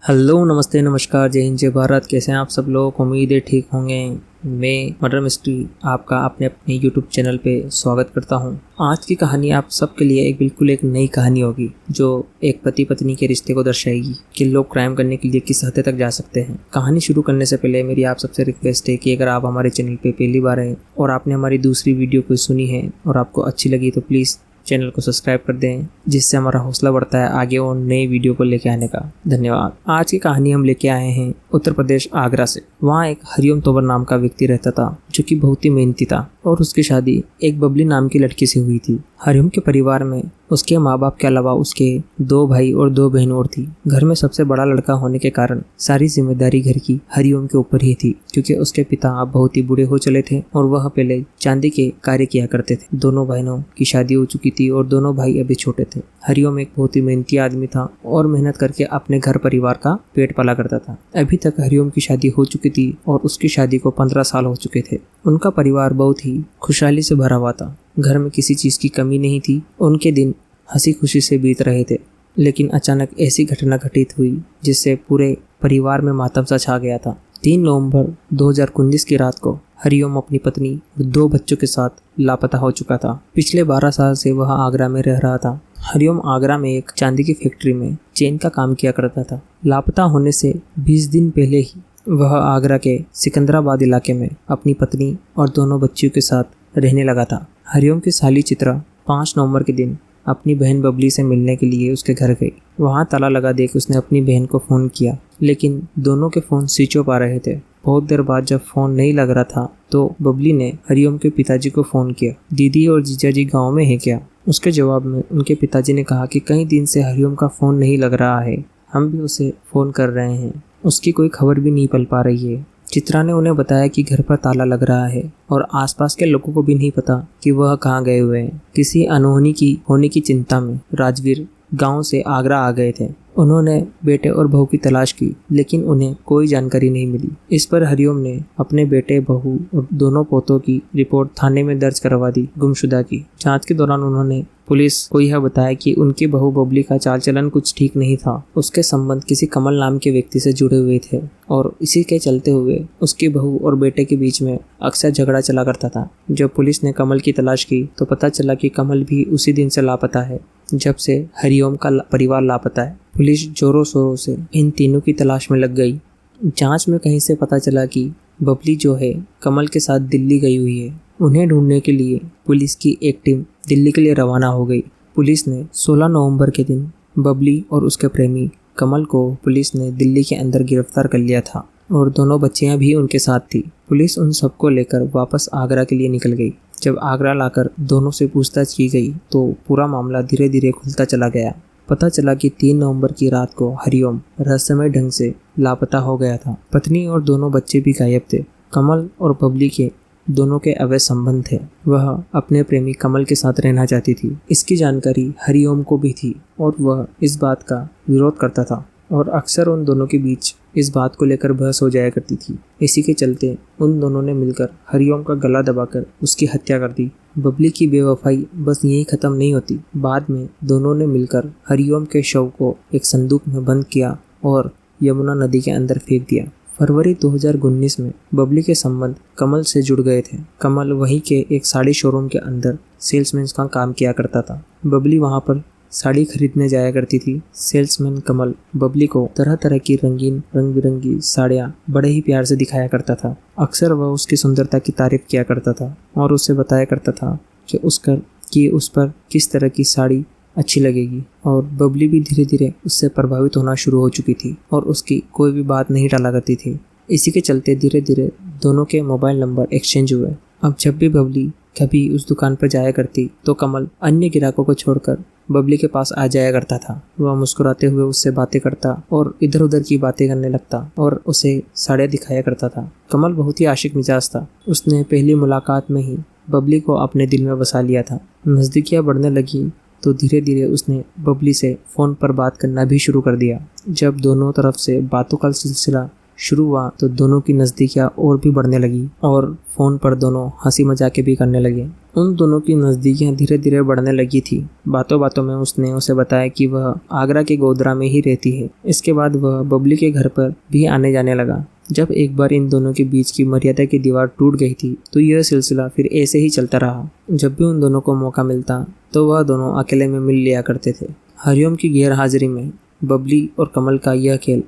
Hello, नमस्ते, नमस्कार, जय हिंद, जय भारत। कैसे हैं आप सब लोग? उम्मीद है ठीक होंगे। मैं मर्डर मिस्ट्री आपका अपने अपने यूट्यूब चैनल पे स्वागत करता हूं। आज की कहानी आप सबके लिए बिल्कुल एक नई कहानी होगी, जो एक पति पत्नी के रिश्ते को दर्शाएगी कि लोग क्राइम करने के लिए किस हद तक जा सकते हैं। कहानी शुरू करने से पहले मेरी आप सबसे रिक्वेस्ट है कि अगर आप हमारे चैनल पे पहली बार हैं और आपने हमारी दूसरी वीडियो को सुनी है और आपको अच्छी लगी तो प्लीज़ चैनल को सब्सक्राइब कर दें, जिससे हमारा हौसला बढ़ता है आगे और नई वीडियो को लेके आने का। धन्यवाद। आज की कहानी हम लेके आए हैं उत्तर प्रदेश आगरा से। वहाँ एक हरिओम तोमर नाम का व्यक्ति रहता था, जो कि बहुत ही मेहनती था और उसकी शादी एक बबली नाम की लड़की से हुई थी। हरिओम के परिवार में उसके माँ बाप के अलावा उसके 2 भाई और 2 बहन और थी। घर में सबसे बड़ा लड़का होने के कारण सारी जिम्मेदारी घर की हरिओम के ऊपर ही थी, क्योंकि उसके पिता अब बहुत ही बूढ़े हो चले थे और वह पहले चांदी के कार्य किया करते थे। दोनों बहनों की शादी हो चुकी थी और दोनों भाई अभी छोटे थे। हरिओम एक बहुत ही मेहनती आदमी था और मेहनत करके अपने घर परिवार का पेट पाला करता था। अभी तक हरिओम की शादी हो चुकी थी और उसकी शादी को 15 साल हो चुके थे। उनका परिवार बहुत ही खुशहाली से भरा हुआ था। घर में किसी चीज़ की कमी नहीं थी। उनके दिन हंसी खुशी से बीत रहे थे, लेकिन अचानक ऐसी घटना घटित हुई जिससे पूरे परिवार में मातम सा छा गया था। 3 नवंबर 2019 की रात को हरिओम अपनी पत्नी और 2 बच्चों के साथ लापता हो चुका था। पिछले 12 साल से वह आगरा में रह रहा था। हरिओम आगरा में एक चांदी की फैक्ट्री में चेन का काम किया करता था। लापता होने से 20 दिन पहले ही वह आगरा के सिकंदराबाद इलाके में अपनी पत्नी और दोनों बच्चियों के साथ रहने लगा था। हरिओम की साली चित्रा 5 नवंबर के दिन अपनी बहन बबली से मिलने के लिए उसके घर गई। वहाँ ताला लगा देख उसने अपनी बहन को फ़ोन किया, लेकिन दोनों के फ़ोन स्विच ऑफ आ रहे थे। बहुत देर बाद जब फ़ोन नहीं लग रहा था तो बबली ने हरिओम के पिताजी को फ़ोन किया, दीदी और जीजा जी गाँव में है क्या? उसके जवाब में उनके पिताजी ने कहा कि कई दिन से हरिओम का फ़ोन नहीं लग रहा है, हम भी उसे फ़ोन कर रहे हैं, उसकी कोई खबर भी नहीं पल पा रही है। चित्रा ने उन्हें बताया कि घर पर ताला लग रहा है और आसपास के लोगों को भी नहीं पता कि वह कहाँ गए हुए हैं। किसी अनहोनी की होने की चिंता में राजवीर गांव से आगरा आ गए थे। उन्होंने बेटे और बहू की तलाश की, लेकिन उन्हें कोई जानकारी नहीं मिली। इस पर हरिओम ने अपने बेटे, बहू और दोनों पोतों की रिपोर्ट थाने में दर्ज करवा दी गुमशुदा की। जांच के दौरान उन्होंने पुलिस को यह बताया कि उनकी बहू बबली का चाल चलन कुछ ठीक नहीं था। उसके संबंध किसी कमल नाम के व्यक्ति से जुड़े हुए थे और इसी के चलते हुए उसकी बहू और बेटे के बीच में अक्सर झगड़ा चला करता था। जब पुलिस ने कमल की तलाश की तो पता चला कि कमल भी उसी दिन से लापता है जब से हरिओम का परिवार लापता है। पुलिस जोरों शोरों से इन तीनों की तलाश में लग गई। जांच में कहीं से पता चला कि बबली जो है कमल के साथ दिल्ली गई हुई है। उन्हें ढूंढने के लिए पुलिस की एक टीम दिल्ली के लिए रवाना हो गई। पुलिस ने 16 नवंबर के दिन बबली और उसके प्रेमी कमल को पुलिस ने दिल्ली के अंदर गिरफ्तार कर लिया था और दोनों बच्चियां भी उनके साथ थी। पुलिस उन सबको लेकर वापस आगरा के लिए निकल गई। जब आगरा लाकर दोनों से पूछताछ की गई तो पूरा मामला धीरे धीरे खुलता चला गया। पता चला कि 3 नवंबर की रात को हरिओम रहस्यमय ढंग से लापता हो गया था। पत्नी और दोनों बच्चे भी गायब थे। कमल और बबली के दोनों के अवैध संबंध थे। वह अपने प्रेमी कमल के साथ रहना चाहती थी। इसकी जानकारी हरिओम को भी थी और वह इस बात का विरोध करता था और अक्सर उन दोनों के बीच इस बात को लेकर बहस हो जाया करती थी। इसी के चलते उन दोनों ने मिलकर हरिओम का गला दबाकर उसकी हत्या कर दी। बबली की बेवफाई बस यही खत्म नहीं होती। बाद में दोनों ने मिलकर हरिओम के शव को एक संदूक में बंद किया और यमुना नदी के अंदर फेंक दिया। फरवरी 2019 में बबली के संबंध कमल से जुड़ गए थे। कमल वहीं के एक साड़ी शोरूम के अंदर सेल्समैन का काम किया करता था। बबली वहां पर साड़ी खरीदने जाया करती थी। सेल्समैन कमल बबली को तरह तरह की रंगीन रंग बिरंगी साड़ियाँ बड़े ही प्यार से दिखाया करता था। अक्सर वह उसकी सुंदरता की तारीफ किया करता था और उसे बताया करता था कि उस पर किस तरह की साड़ी अच्छी लगेगी, और बबली भी धीरे धीरे उससे प्रभावित होना शुरू हो चुकी थी और उसकी कोई भी बात नहीं टाला करती थी। इसी के चलते धीरे धीरे दोनों के मोबाइल नंबर एक्सचेंज हुए। अब जब भी बबली कभी उस दुकान पर जाया करती तो कमल अन्य ग्राहकों को छोड़कर बबली के पास आ जाया करता था। वह मुस्कुराते हुए उससे बातें करता और इधर उधर की बातें करने लगता और उसे साड़ियाँ दिखाया करता था। कमल बहुत ही आशिक मिजाज था। उसने पहली मुलाकात में ही बबली को अपने दिल में बसा लिया था। नज़दीकियाँ बढ़ने लगी तो धीरे धीरे उसने बबली से फ़ोन पर बात करना भी शुरू कर दिया। जब दोनों तरफ से बातों का सिलसिला शुरू हुआ तो दोनों की नज़दीकियाँ और भी बढ़ने लगी और फ़ोन पर दोनों हंसी मजाक भी करने लगे। उन दोनों की नज़दीकियाँ धीरे धीरे बढ़ने लगी थी। बातों बातों में उसने उसे बताया कि वह आगरा के गोधरा में ही रहती है। इसके बाद वह बबली के घर पर भी आने जाने लगा। जब एक बार इन दोनों के बीच की मर्यादा की दीवार टूट गई थी तो यह सिलसिला फिर ऐसे ही चलता रहा। जब भी उन दोनों को मौका मिलता तो वह दोनों अकेले में मिल लिया करते थे। हरिओम की गैर हाजिरी में बबली और कमल का यह खेल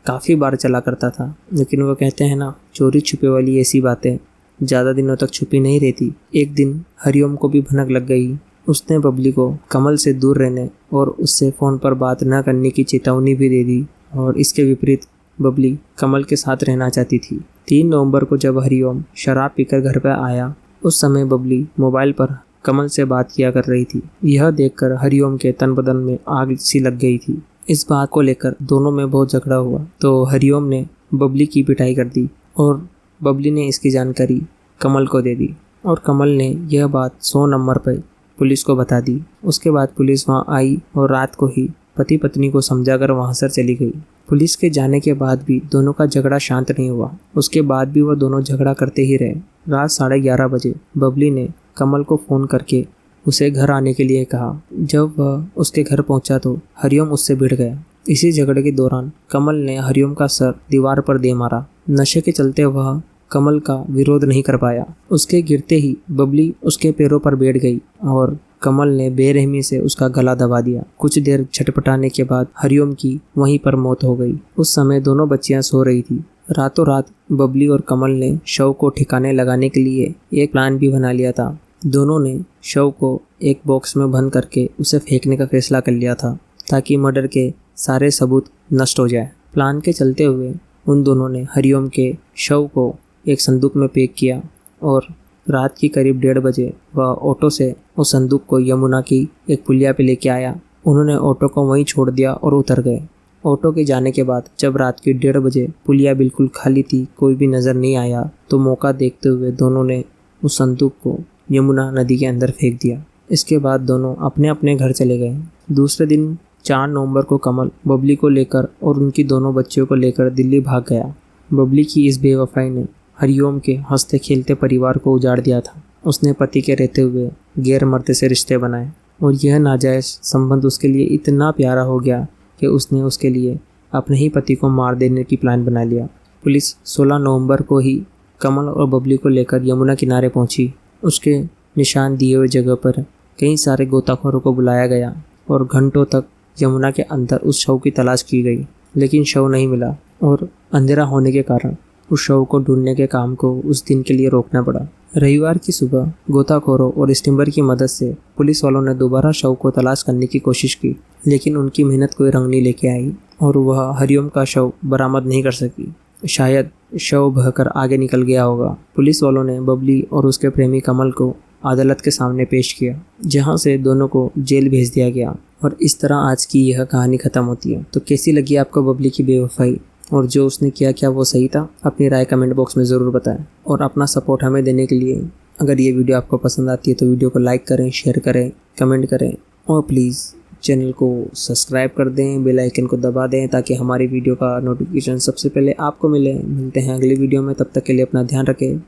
काफ़ी बार चला करता था। लेकिन वो कहते हैं ना, चोरी छुपे वाली ऐसी बातें ज़्यादा दिनों तक छुपी नहीं रहती। एक दिन हरिओम को भी भनक लग गई। उसने बबली को कमल से दूर रहने और उससे फ़ोन पर बात न करने की चेतावनी भी दे दी और इसके विपरीत बबली कमल के साथ रहना चाहती थी। 3 नवंबर को जब हरिओम शराब पीकर घर पर आया उस समय बबली मोबाइल पर कमल से बात किया कर रही थी। यह देखकर हरिओम के तन बदन में आग सी लग गई थी। इस बात को लेकर दोनों में बहुत झगड़ा हुआ तो हरिओम ने बबली की पिटाई कर दी और बबली ने इसकी जानकारी कमल को दे दी और कमल ने यह बात 100 नंबर पर पुलिस को बता दी। उसके बाद पुलिस वहां आई और रात को ही पति पत्नी को समझाकर वहां से चली गई। पुलिस के जाने के बाद भी दोनों का झगड़ा शांत नहीं हुआ। उसके बाद भी वह दोनों झगड़ा करते ही रहे। रात 11:30 बजे बबली ने कमल को फ़ोन करके उसे घर आने के लिए कहा। जब वह उसके घर पहुंचा तो हरिओम उससे भिड़ गया। इसी झगड़े के दौरान कमल ने हरिओम का सर दीवार पर दे मारा। नशे के चलते वह कमल का विरोध नहीं कर पाया। उसके गिरते ही बबली उसके पैरों पर बैठ गई और कमल ने बेरहमी से उसका गला दबा दिया। कुछ देर छटपटाने के बाद हरिओम की वहीं पर मौत हो गई। उस समय दोनों बच्चियां सो रही थी। रातों रात बबली और कमल ने शव को ठिकाने लगाने के लिए एक प्लान भी बना लिया था। दोनों ने शव को एक बॉक्स में बंद करके उसे फेंकने का फैसला कर लिया था ताकि मर्डर के सारे सबूत नष्ट हो जाए। प्लान के चलते हुए उन दोनों ने हरिओम के शव को एक संदूक में पैक किया और रात की करीब 1:30 बजे वह ऑटो से उस संदूक को यमुना की एक पुलिया पे लेके आया। उन्होंने ऑटो को वहीं छोड़ दिया और उतर गए। ऑटो के जाने के बाद जब रात की 1:30 बजे पुलिया बिल्कुल खाली थी, कोई भी नज़र नहीं आया, तो मौका देखते हुए दोनों ने उस संदूक को यमुना नदी के अंदर फेंक दिया। इसके बाद दोनों अपने अपने घर चले गए। दूसरे दिन 4 नवंबर को कमल बबली को लेकर और उनकी दोनों बच्चियों को लेकर दिल्ली भाग गया। बबली की इस बेवफाई ने हरिओम के हंसते खेलते परिवार को उजाड़ दिया था। उसने पति के रहते हुए गैर मर्द से रिश्ते बनाए और यह नाजायज़ संबंध उसके लिए इतना प्यारा हो गया कि उसने उसके लिए अपने ही पति को मार देने की प्लान बना लिया। पुलिस 16 नवंबर को ही कमल और बबली को लेकर यमुना किनारे पहुंची। उसके निशान दिए हुए जगह पर कई सारे गोताखोरों को बुलाया गया और घंटों तक यमुना के अंदर उस शव की तलाश की गई, लेकिन शव नहीं मिला और अंधेरा होने के कारण उस शव को ढूंढने के काम को उस दिन के लिए रोकना पड़ा। रविवार की सुबह गोताखोरों और स्टीमर की मदद से पुलिस वालों ने दोबारा शव को तलाश करने की कोशिश की, लेकिन उनकी मेहनत कोई रंग नहीं लेके आई और वह हरिओम का शव बरामद नहीं कर सकी। शायद शव बहकर आगे निकल गया होगा। पुलिस वालों ने बबली और उसके प्रेमी कमल को अदालत के सामने पेश किया, जहां से दोनों को जेल भेज दिया गया। और इस तरह आज की यह कहानी खत्म होती है। तो कैसी लगी आपको बबली की बेवफाई और जो उसने किया, क्या वो सही था? अपनी राय कमेंट बॉक्स में ज़रूर बताएं और अपना सपोर्ट हमें देने के लिए अगर ये वीडियो आपको पसंद आती है तो वीडियो को लाइक करें, शेयर करें, कमेंट करें और प्लीज़ चैनल को सब्सक्राइब कर दें, बेल आइकन को दबा दें ताकि हमारी वीडियो का नोटिफिकेशन सबसे पहले आपको मिले। मिलते हैं अगली वीडियो में, तब तक के लिए अपना ध्यान रखें।